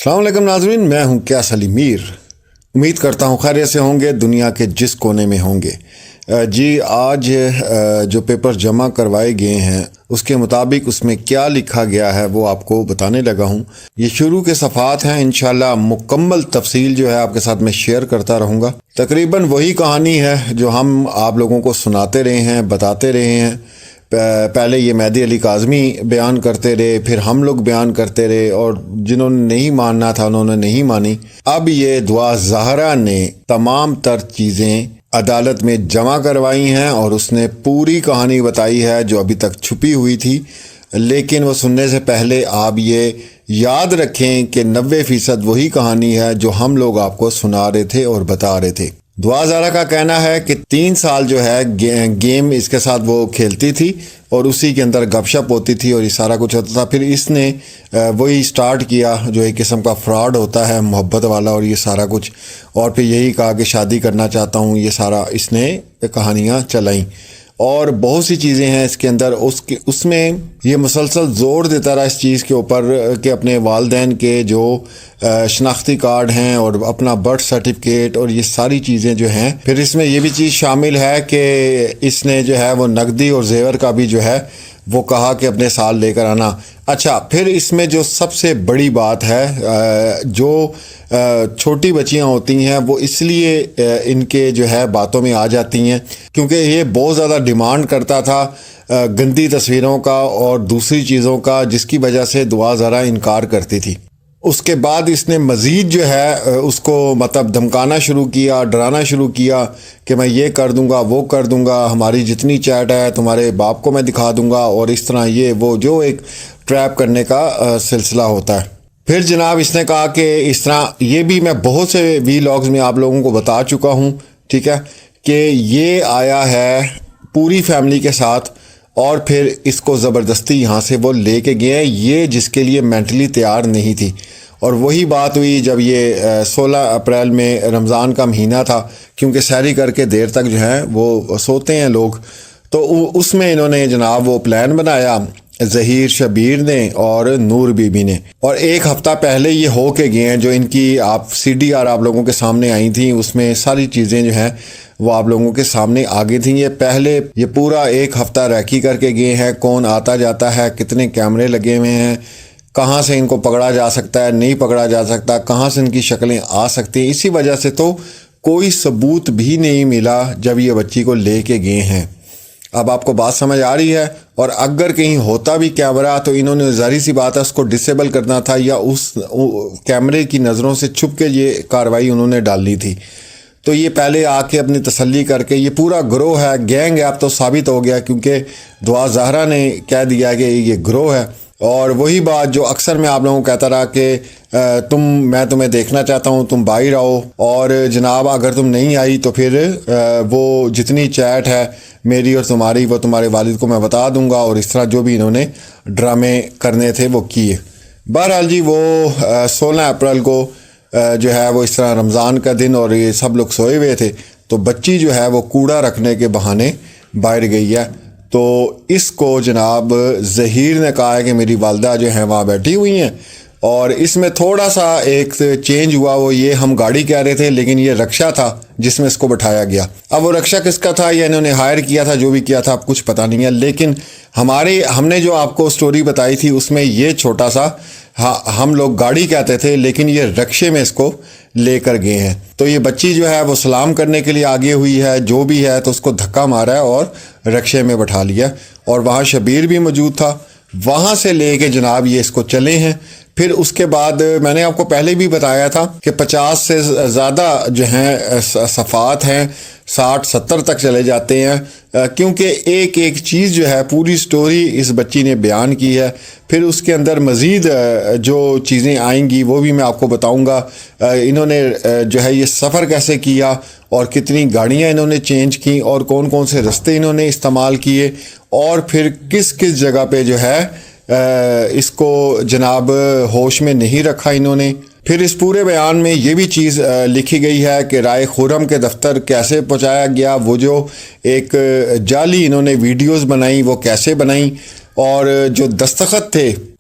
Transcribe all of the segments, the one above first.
السلام علیکم ناظرین، میں ہوں کیا سلیم میر۔ امید کرتا ہوں خیریت سے ہوں گے، دنیا کے جس کونے میں ہوں گے۔ جی آج جو پیپر جمع کروائے گئے ہیں اس کے مطابق اس میں کیا لکھا گیا ہے وہ آپ کو بتانے لگا ہوں۔ یہ شروع کے صفحات ہیں، انشاءاللہ مکمل تفصیل جو ہے آپ کے ساتھ میں شیئر کرتا رہوں گا۔ تقریباً وہی کہانی ہے جو ہم آپ لوگوں کو سناتے رہے ہیں، بتاتے رہے ہیں۔ پہلے یہ مہدی علی کاظمی بیان کرتے رہے، پھر ہم لوگ بیان کرتے رہے، اور جنہوں نے نہیں ماننا تھا انہوں نے نہیں مانی۔ اب یہ دعا زہرا نے تمام تر چیزیں عدالت میں جمع کروائی ہیں اور اس نے پوری کہانی بتائی ہے جو ابھی تک چھپی ہوئی تھی۔ لیکن وہ سننے سے پہلے آپ یہ یاد رکھیں کہ 90% وہی کہانی ہے جو ہم لوگ آپ کو سنا رہے تھے اور بتا رہے تھے۔ دعا زہرا کا کہنا ہے کہ 3 سال جو ہے گیم اس کے ساتھ وہ کھیلتی تھی اور اسی کے اندر گپ شپ ہوتی تھی اور یہ سارا کچھ ہوتا تھا۔ پھر اس نے وہی سٹارٹ کیا جو ایک قسم کا فراڈ ہوتا ہے، محبت والا، اور یہ سارا کچھ، اور پھر یہی کہا کہ شادی کرنا چاہتا ہوں۔ یہ سارا اس نے کہانیاں چلائیں اور بہت سی چیزیں ہیں اس کے اندر۔ اس میں یہ مسلسل زور دیتا رہا اس چیز کے اوپر کہ اپنے والدین کے جو شناختی کارڈ ہیں اور اپنا برتھ سرٹیفکیٹ اور یہ ساری چیزیں جو ہیں۔ پھر اس میں یہ بھی چیز شامل ہے کہ اس نے جو ہے وہ نقدی اور زیور کا بھی جو ہے وہ کہا کہ اپنے سال لے کر آنا۔ اچھا، پھر اس میں جو سب سے بڑی بات ہے، جو چھوٹی بچیاں ہوتی ہیں وہ اس لیے ان کے جو ہے باتوں میں آ جاتی ہیں کیونکہ یہ بہت زیادہ ڈیمانڈ کرتا تھا گندی تصویروں کا اور دوسری چیزوں کا، جس کی وجہ سے دعا ذرا انکار کرتی تھی۔ اس کے بعد اس نے مزید جو ہے اس کو مطلب دھمکانا شروع کیا، ڈرانا شروع کیا کہ میں یہ کر دوں گا، وہ کر دوں گا، ہماری جتنی چیٹ ہے تمہارے باپ کو میں دکھا دوں گا، اور اس طرح یہ وہ جو ایک ٹریپ کرنے کا سلسلہ ہوتا ہے۔ پھر جناب اس نے کہا کہ اس طرح، یہ بھی میں بہت سے وی لاگز میں آپ لوگوں کو بتا چکا ہوں، ٹھیک ہے، کہ یہ آیا ہے پوری فیملی کے ساتھ اور پھر اس کو زبردستی یہاں سے وہ لے کے گئے ہیں، یہ جس کے لیے مینٹلی تیار نہیں تھی۔ اور وہی بات ہوئی جب یہ 16 اپریل میں رمضان کا مہینہ تھا، کیونکہ سحری کر کے دیر تک جو ہے وہ سوتے ہیں لوگ، تو اس میں انہوں نے جناب وہ پلان بنایا، ظہیر، شبیر نے اور نور بی بی نے، اور 1 ہفتہ پہلے یہ ہو کے گئے ہیں۔ جو ان کی آپ CDR آپ لوگوں کے سامنے آئی تھیں، اس میں ساری چیزیں جو ہیں وہ آپ لوگوں کے سامنے آگے تھیں۔ یہ پہلے یہ پورا 1 ہفتہ ریکی کر کے گئے ہیں، کون آتا جاتا ہے، کتنے کیمرے لگے ہوئے ہیں، کہاں سے ان کو پکڑا جا سکتا ہے، نہیں پکڑا جا سکتا، کہاں سے ان کی شکلیں آ سکتی ہیں۔ اسی وجہ سے تو کوئی ثبوت بھی نہیں ملا جب یہ بچی کو لے کے گئے ہیں۔ اب آپ کو بات سمجھ آ رہی ہے؟ اور اگر کہیں ہوتا بھی کیمرہ تو انہوں نے ظاہری سی بات ہے اس کو ڈسیبل کرنا تھا، یا اس کیمرے کی نظروں سے چھپ کے یہ کارروائی انہوں نے ڈالنی تھی۔ تو یہ پہلے آ کے اپنی تسلی کر کے، یہ پورا گروہ ہے، گینگ ہے، اب تو ثابت ہو گیا کیونکہ دعا زہرا نے کہہ دیا کہ یہ گروہ ہے۔ اور وہی بات جو اکثر میں آپ لوگوں کو کہتا رہا کہ میں تمہیں دیکھنا چاہتا ہوں، تم باہر آؤ، اور جناب اگر تم نہیں آئی تو پھر وہ جتنی چیٹ ہے میری اور تمہاری وہ تمہارے والد کو میں بتا دوں گا، اور اس طرح جو بھی انہوں نے ڈرامے کرنے تھے وہ کیے۔ بہرحال جی وہ 16 اپریل کو جو ہے وہ اس طرح رمضان کا دن اور یہ سب لوگ سوئے ہوئے تھے، تو بچی جو ہے وہ کوڑا رکھنے کے بہانے باہر گئی ہے۔ تو اس کو جناب ظہیر نے کہا ہے کہ میری والدہ جو ہیں وہاں بیٹھی ہوئی ہیں، اور اس میں تھوڑا سا ایک چینج ہوا، وہ یہ ہم گاڑی کہہ رہے تھے لیکن یہ رکشہ تھا جس میں اس کو بٹھایا گیا۔ اب وہ رکشہ کس کا تھا، یا انہوں نے ہائر کیا تھا، جو بھی کیا تھا اب کچھ پتہ نہیں ہے، لیکن ہم نے جو آپ کو سٹوری بتائی تھی اس میں یہ چھوٹا سا ہم لوگ گاڑی کہتے تھے لیکن یہ رکشے میں اس کو لے کر گئے ہیں۔ تو یہ بچی جو ہے وہ سلام کرنے کے لیے آگے ہوئی ہے، جو بھی ہے، تو اس کو دھکا مارا ہے اور رکشے میں بٹھا لیا، اور وہاں شبیر بھی موجود تھا۔ وہاں سے لے کے جناب یہ اس کو چلے ہیں۔ پھر اس کے بعد میں نے آپ کو پہلے بھی بتایا تھا کہ 50 سے زیادہ جو ہیں صفحات ہیں، 60-70 تک چلے جاتے ہیں، کیونکہ ایک ایک چیز جو ہے پوری سٹوری اس بچی نے بیان کی ہے۔ پھر اس کے اندر مزید جو چیزیں آئیں گی وہ بھی میں آپ کو بتاؤں گا۔ انہوں نے جو ہے یہ سفر کیسے کیا، اور کتنی گاڑیاں انہوں نے چینج کی، اور کون کون سے رستے انہوں نے استعمال کیے، اور پھر کس کس جگہ پہ جو ہے اس کو جناب ہوش میں نہیں رکھا انہوں نے۔ پھر اس پورے بیان میں یہ بھی چیز لکھی گئی ہے کہ رائے خرم کے دفتر کیسے پہنچایا گیا، وہ جو ایک جعلی انہوں نے ویڈیوز بنائی وہ کیسے بنائیں، اور جو دستخط تھے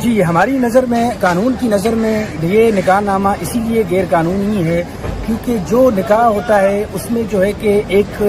جی ہماری نظر میں، قانون کی نظر میں یہ نکاح نامہ اسی لیے غیر قانونی ہے کیونکہ جو نکاح ہوتا ہے اس میں جو ہے کہ ایک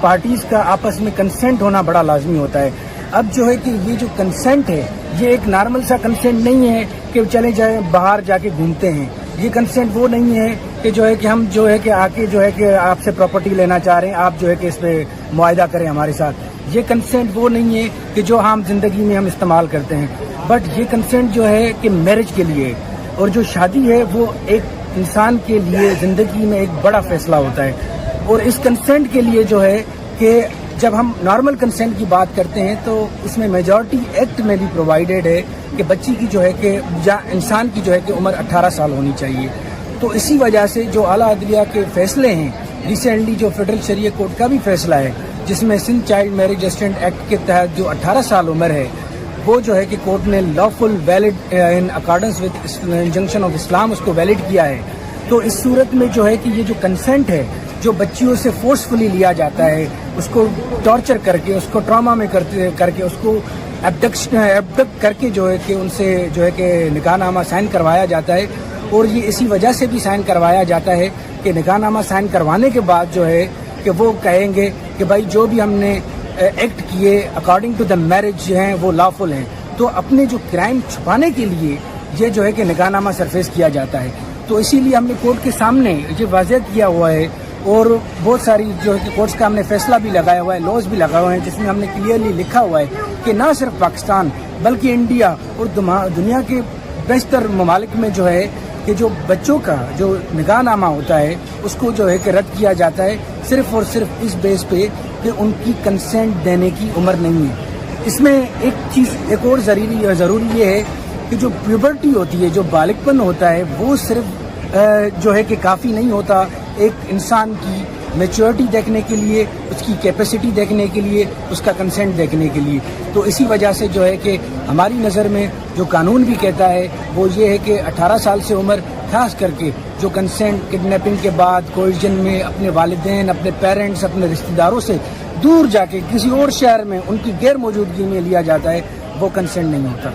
پارٹیز کا آپس میں کنسنٹ ہونا بڑا لازمی ہوتا ہے. اب جو ہے کہ یہ جو کنسنٹ ہے یہ ایک نارمل سا کنسنٹ نہیں ہے کہ چلے جائیں باہر جا کے گھومتے ہیں. یہ کنسنٹ وہ نہیں ہے کہ جو ہے کہ ہم جو ہے کہ آ کے جو ہے کہ آپ سے پراپرٹی لینا چاہ رہے ہیں، آپ جو ہے کہ اس پہ معاہدہ کریں ہمارے ساتھ. یہ کنسنٹ وہ نہیں ہے کہ جو عام زندگی میں ہم استعمال کرتے ہیں، بٹ یہ کنسنٹ جو ہے کہ میرج کے لیے. اور جو شادی ہے وہ ایک انسان کے لیے زندگی میں ایک بڑا فیصلہ ہوتا ہے. اور اس کنسنٹ کے لیے جو ہے کہ جب ہم نارمل کنسنٹ کی بات کرتے ہیں تو اس میں میجورٹی ایکٹ میں بھی پرووائڈیڈ ہے کہ بچی کی جو ہے کہ یا انسان کی جو ہے کہ عمر 18 سال ہونی چاہیے. تو اسی وجہ سے جو اعلیٰ عدلیہ کے فیصلے ہیں، ریسنٹلی جو فیڈرل شریعہ کورٹ کا بھی فیصلہ ہے جس میں Sindh child marriage assistant act کے تحت جو 18 سال عمر ہے وہ جو ہے کہ کورٹ نے lawful valid in accordance with injunction of Islam اس کو ویلڈ کیا ہے. تو اس صورت میں جو ہے کہ یہ جو کنسنٹ ہے جو بچیوں سے فورسفلی لیا جاتا ہے، اس کو ٹارچر کر کے، اس کو ٹراما میں کر کے، اس کو ایبڈکٹ کر کے جو ہے کہ ان سے جو ہے کہ نکاح نامہ سائن کروایا جاتا ہے. اور یہ اسی وجہ سے بھی سائن کروایا جاتا ہے کہ نکاح نامہ سائن کروانے کے بعد جو ہے کہ وہ کہیں گے کہ بھائی جو بھی ہم نے ایکٹ کیے اکارڈنگ ٹو دا میرج جو ہیں وہ لافل ہیں. تو اپنے جو کرائم چھپانے کے لیے یہ جو ہے کہ نکاح نامہ سرفیس کیا جاتا ہے. تو اسی لیے ہم نے کورٹ کے سامنے یہ واضح کیا ہوا ہے اور بہت ساری جو ہے کہ کورٹس کا ہم نے فیصلہ بھی لگایا ہوا ہے، لاز بھی لگائے ہوئے ہیں جس میں ہم نے کلیئرلی لکھا ہوا ہے کہ نہ صرف پاکستان بلکہ انڈیا اور دنیا کے بیشتر ممالک میں جو ہے کہ جو بچوں کا جو نکاح نامہ ہوتا ہے اس کو جو ہے کہ رد کیا جاتا ہے صرف اور صرف اس بیس پہ کہ ان کی کنسنٹ دینے کی عمر نہیں ہے. اس میں ایک اور ضروری یہ ہے کہ جو پیوبرٹی ہوتی ہے، جو بالغ پن ہوتا ہے، وہ صرف جو ہے کہ کافی نہیں ہوتا ایک انسان کی میچورٹی دیکھنے کے لیے، اس کی کیپیسٹی دیکھنے کے لیے، اس کا کنسنٹ دیکھنے کے لیے. تو اسی وجہ سے جو ہے کہ ہماری نظر میں جو قانون بھی کہتا ہے وہ یہ ہے کہ 18 سال سے عمر، خاص کر کے جو کنسنٹ کڈنیپنگ کے بعد کوئیژن میں اپنے والدین، اپنے پیرنٹس، اپنے رشتہ داروں سے دور جا کے کسی اور شہر میں ان کی غیر موجودگی میں لیا جاتا ہے، وہ کنسنٹ نہیں ہوتا.